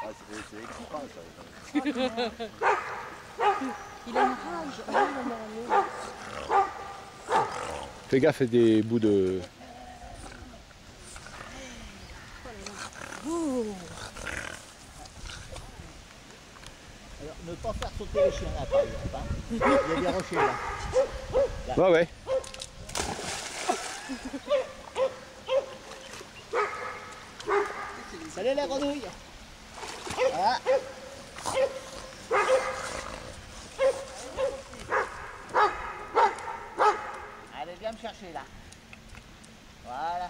Ah, c'est excitant ça. Il a une rage. Fais gaffe, fais des bouts de... Alors, ne pas faire sauter les chiens là, par exemple. Hein. Il y a des rochers là. Ouais, ouais. Salut la grenouille. Voilà. Allez, viens me chercher là. Voilà.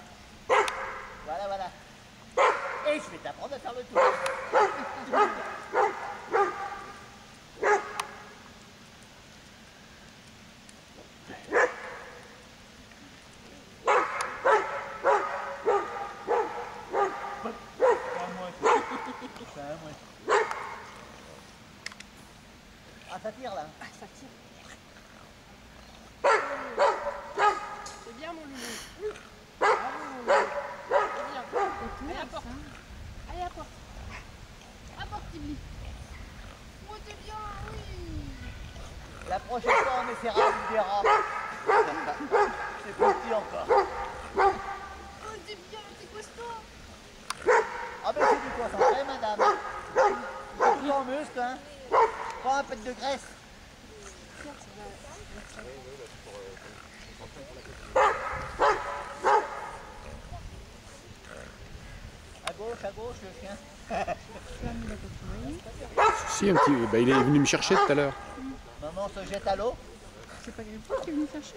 Voilà, voilà. Et je vais t'apprendre à faire le tour. Ah, ça tire là. Ah, ça tire. C'est bien mon loulou. Bravo mon loulou. C'est bien. Allez, apporte. Allez, apporte. Apporte, Tibli. Oh, c'est bien, oui. La prochaine fois, on essaiera du dérap. C'est petit encore. Oh, c'est bien, c'est costaud. Ah, mais c'est du concentré, madame. Tout en muscle, hein. Pas un peu de graisse. À gauche, le chien. Si, un petit... Bah, il est venu me chercher tout à l'heure. Maman se jette à l'eau. C'est pas grave, tu es venu chercher.